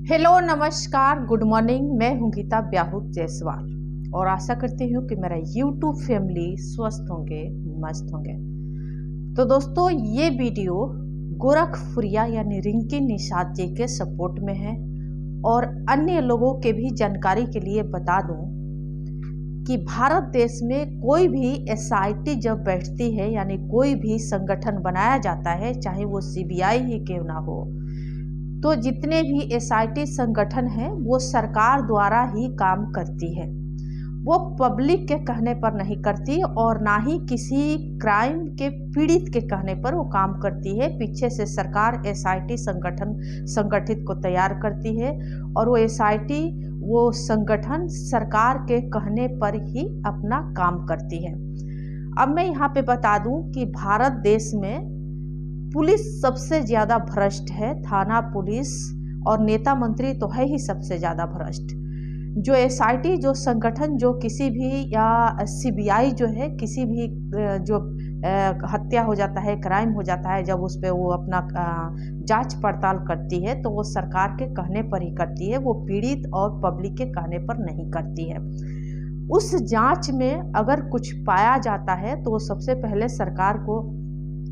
Hello नमस्कार good morning. मैं हूं गीता ब्याहुत जायसवाल और आशा करती हूँ कि मेरा यूट्यूब फैमिली स्वस्थ होंगे, मस्त होंगे। तो दोस्तों, ये वीडियो गोरखपुरिया यानी रिंकी निषाद जी के सपोर्ट में है और अन्य लोगों के भी जानकारी के लिए बता दूं कि भारत देश में कोई भी एसआईटी जब बैठती है यानी कोई भी संगठन बनाया जाता है, चाहे वो सीबीआई ही क्यों ना हो, तो जितने भी एसआईटी संगठन हैं वो सरकार द्वारा ही काम करती है। वो पब्लिक के कहने पर नहीं करती और ना ही किसी क्राइम के पीड़ित के कहने पर वो काम करती है। पीछे से सरकार एसआईटी संगठन संगठित को तैयार करती है और वो एसआईटी वो संगठन सरकार के कहने पर ही अपना काम करती है। अब मैं यहाँ पे बता दूं कि भारत देश में पुलिस सबसे ज़्यादा भ्रष्ट है, थाना पुलिस और नेता मंत्री तो है ही सबसे ज़्यादा भ्रष्ट। जो एसआईटी जो संगठन जो किसी भी या सीबीआई जो है किसी भी जो हत्या हो जाता है, क्राइम हो जाता है, जब उस पर वो अपना जांच पड़ताल करती है तो वो सरकार के कहने पर ही करती है, वो पीड़ित और पब्लिक के कहने पर नहीं करती है। उस जांच में अगर कुछ पाया जाता है तो वो सबसे पहले सरकार को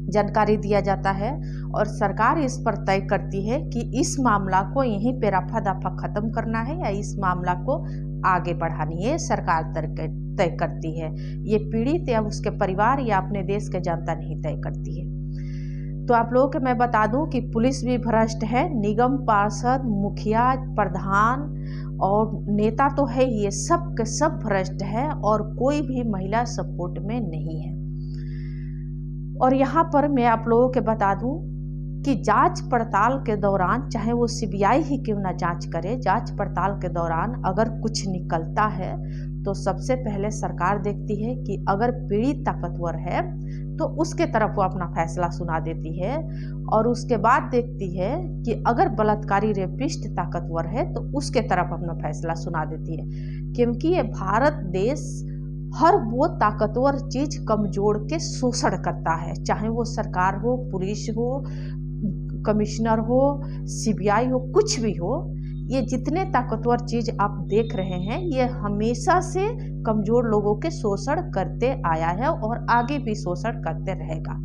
जानकारी दिया जाता है और सरकार इस पर तय करती है कि इस मामला को यहीं पे रफा दफा ख़त्म करना है या इस मामला को आगे बढ़ानी है। सरकार तय करती है, ये पीड़ित या उसके परिवार या अपने देश के जनता नहीं तय करती है। तो आप लोगों को मैं बता दूं कि पुलिस भी भ्रष्ट है, निगम पार्षद, मुखिया, प्रधान और नेता तो है ही, ये सब के सब भ्रष्ट है और कोई भी महिला सपोर्ट में नहीं है। और यहाँ पर मैं आप लोगों के बता दूं कि जांच पड़ताल के दौरान, चाहे वो सीबीआई ही क्यों ना जांच करे, जांच पड़ताल के दौरान अगर कुछ निकलता है तो सबसे पहले सरकार देखती है कि अगर पीड़ित ताकतवर है तो उसके तरफ वो अपना फैसला सुना देती है और उसके बाद देखती है कि अगर बलात्कारी रेपिस्ट ताकतवर है तो उसके तरफ अपना फैसला सुना देती है। क्योंकि ये भारत देश हर वो ताकतवर चीज कमजोर के शोषण करता है, चाहे वो सरकार हो, पुलिस हो, कमिश्नर हो, सीबीआई हो, कुछ भी हो। ये जितने ताकतवर चीज आप देख रहे हैं ये हमेशा से कमजोर लोगों के शोषण करते आया है और आगे भी शोषण करते रहेगा।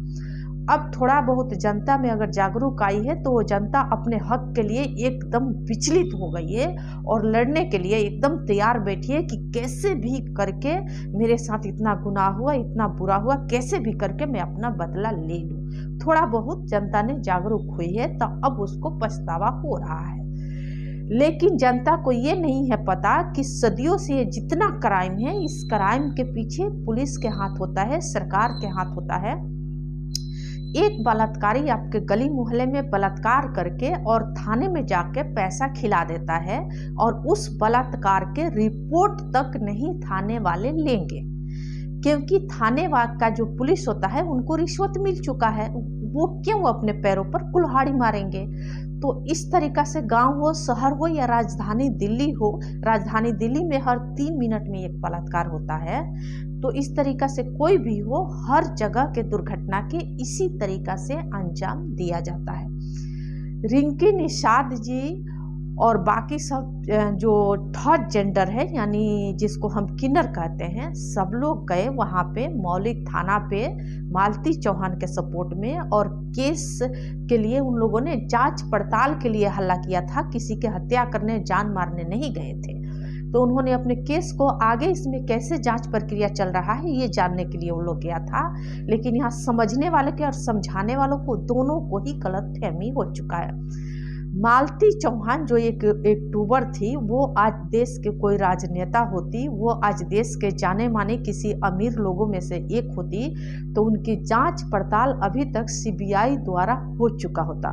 अब थोड़ा बहुत जनता में अगर जागरूक आई है तो वो जनता अपने हक के लिए एकदम विचलित हो गई है और लड़ने के लिए एकदम तैयार बैठी है कि कैसे भी करके मेरे साथ इतना गुनाह हुआ, इतना बुरा हुआ, कैसे भी करके मैं अपना बदला ले लूं। थोड़ा बहुत जनता ने जागरूक हुई है तो अब उसको पछतावा हो रहा है। लेकिन जनता को ये नहीं है पता कि सदियों से ये जितना क्राइम है, इस क्राइम के पीछे पुलिस के हाथ होता है, सरकार के हाथ होता है। एक बलात्कारी आपके गली मोहल्ले में बलात्कार करके और थाने में जाके पैसा खिला देता है और उस बलात्कार के रिपोर्ट तक नहीं थाने वाले लेंगे, क्योंकि थाने का जो पुलिस होता है उनको रिश्वत मिल चुका है। वो क्यों अपने पैरों पर कुल्हाड़ी मारेंगे। तो इस तरीका से गांव हो, शहर हो या राजधानी दिल्ली हो, राजधानी दिल्ली में हर 3 मिनट में एक बलात्कार होता है। तो इस तरीका से कोई भी हो, हर जगह के दुर्घटना के इसी तरीका से अंजाम दिया जाता है। रिंकी निषाद जी और बाकी सब जो थर्ड जेंडर है यानी जिसको हम किन्नर कहते हैं, सब लोग गए वहाँ पे मौलिक थाना पे मालती चौहान के सपोर्ट में और केस के लिए उन लोगों ने जांच पड़ताल के लिए हल्ला किया था, किसी के हत्या करने, जान मारने नहीं गए थे। तो उन्होंने अपने केस को आगे इसमें कैसे जांच प्रक्रिया चल रहा है ये जानने के लिए वो लोग गया था। लेकिन यहाँ समझने वाले के और समझाने वालों को दोनों को ही गलतफहमी हो चुका है। मालती चौहान जो एक यूट्यूबर थी, वो आज देश के कोई राजनेता होती, वो आज देश के जाने माने किसी अमीर लोगों में से एक होती तो उनकी जांच पड़ताल अभी तक सीबीआई द्वारा हो चुका होता।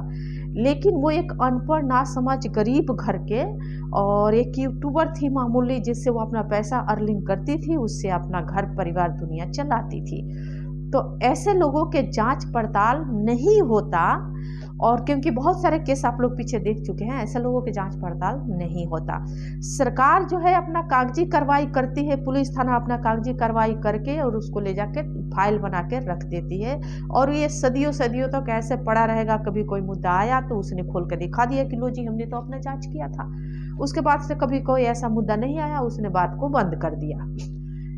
लेकिन वो एक अनपढ़ नासमझ गरीब घर के और एक यूट्यूबर थी मामूली, जिससे वो अपना पैसा अर्निंग करती थी, उससे अपना घर परिवार दुनिया चलाती थी। तो ऐसे लोगों के जांच पड़ताल नहीं होता और क्योंकि बहुत सारे केस आप लोग पीछे देख चुके हैं, ऐसे लोगों की जांच पड़ताल नहीं होता। सरकार जो है अपना कागजी कार्रवाई करती है, पुलिस थाना अपना कागजी कार्रवाई करके और उसको ले जाके फाइल बना के रख देती है, और ये सदियों सदियों तक ऐसे पड़ा रहेगा। कभी कोई मुद्दा आया तो उसने खोल के दिखा दिया कि लो जी हमने तो अपना जांच किया था। उसके बाद से कभी कोई ऐसा मुद्दा नहीं आया, उसने बात को बंद कर दिया।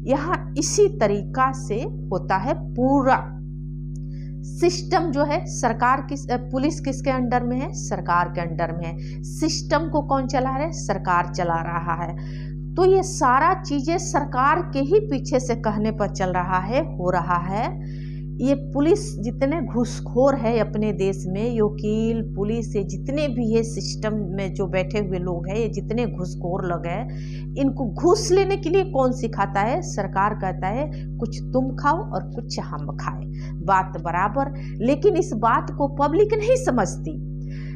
यहाँ इसी तरीका से होता है पूरा सिस्टम जो है। सरकार किस पुलिस किसके अंडर में है? सरकार के अंडर में है। सिस्टम को कौन चला रहा है? सरकार चला रहा है। तो ये सारा चीजें सरकार के ही पीछे से कहने पर चल रहा है, हो रहा है। ये पुलिस जितने घूसखोर है अपने देश में, ये वकील पुलिस ये जितने भी है सिस्टम में जो बैठे हुए लोग हैं, ये जितने घूसखोर लोग हैं, इनको घूस लेने के लिए कौन सिखाता है? सरकार कहता है कुछ तुम खाओ और कुछ हम खाए, बात बराबर। लेकिन इस बात को पब्लिक नहीं समझती।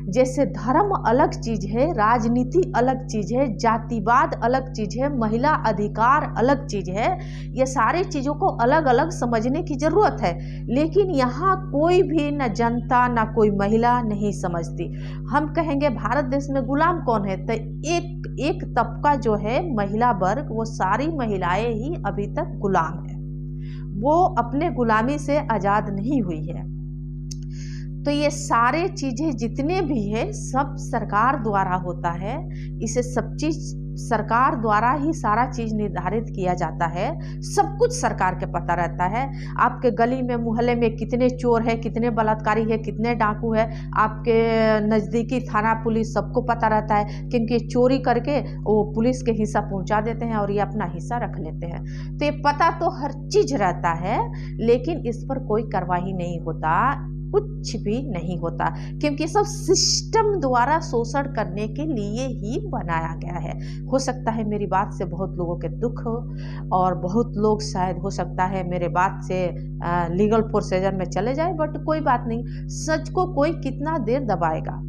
जैसे धर्म अलग चीज है, राजनीति अलग चीज है, जातिवाद अलग चीज है, महिला अधिकार अलग चीज है। ये सारी चीजों को अलग अलग समझने की जरूरत है, लेकिन यहाँ कोई भी न जनता न कोई महिला नहीं समझती। हम कहेंगे भारत देश में गुलाम कौन है, तो एक तबका जो है महिला वर्ग, वो सारी महिलाएं ही अभी तक गुलाम है, वो अपने गुलामी से आजाद नहीं हुई है। तो ये सारे चीजें जितने भी है सब सरकार द्वारा होता है। इसे सब चीज सरकार द्वारा ही सारा चीज निर्धारित किया जाता है। सब कुछ सरकार के पता रहता है। आपके गली में मोहल्ले में कितने चोर है, कितने बलात्कारी है, कितने डाकू है, आपके नज़दीकी थाना पुलिस सबको पता रहता है, क्योंकि चोरी करके वो पुलिस के हिस्सा पहुंचा देते हैं और ये अपना हिस्सा रख लेते हैं। तो ये पता तो हर चीज रहता है, लेकिन इस पर कोई कार्रवाई नहीं होता, कुछ भी नहीं होता, क्योंकि सब सिस्टम द्वारा शोषण करने के लिए ही बनाया गया है। हो सकता है मेरी बात से बहुत लोगों के दुख हो, और बहुत लोग शायद हो सकता है मेरे बात से लीगल प्रोसीजर में चले जाए, बट कोई बात नहीं, सच को कोई कितना देर दबाएगा।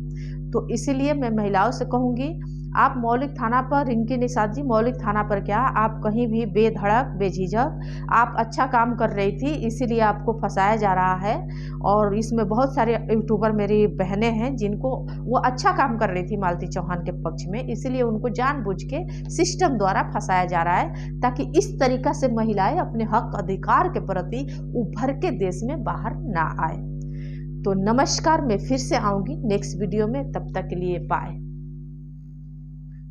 तो इसीलिए मैं महिलाओं से कहूँगी, आप मौलिक थाना पर, रिंकी निषाद जी मौलिक थाना पर क्या, आप कहीं भी बेधड़क बेझिझक, आप अच्छा काम कर रही थी, इसीलिए आपको फंसाया जा रहा है। और इसमें बहुत सारे यूट्यूबर मेरी बहनें हैं जिनको वो अच्छा काम कर रही थी मालती चौहान के पक्ष में, इसीलिए उनको जानबूझ के सिस्टम द्वारा फंसाया जा रहा है, ताकि इस तरीका से महिलाएं अपने हक अधिकार के प्रति उभर के देश में बाहर ना आए। तो नमस्कार, मैं फिर से आऊँगी नेक्स्ट वीडियो में, तब तक के लिए बाय।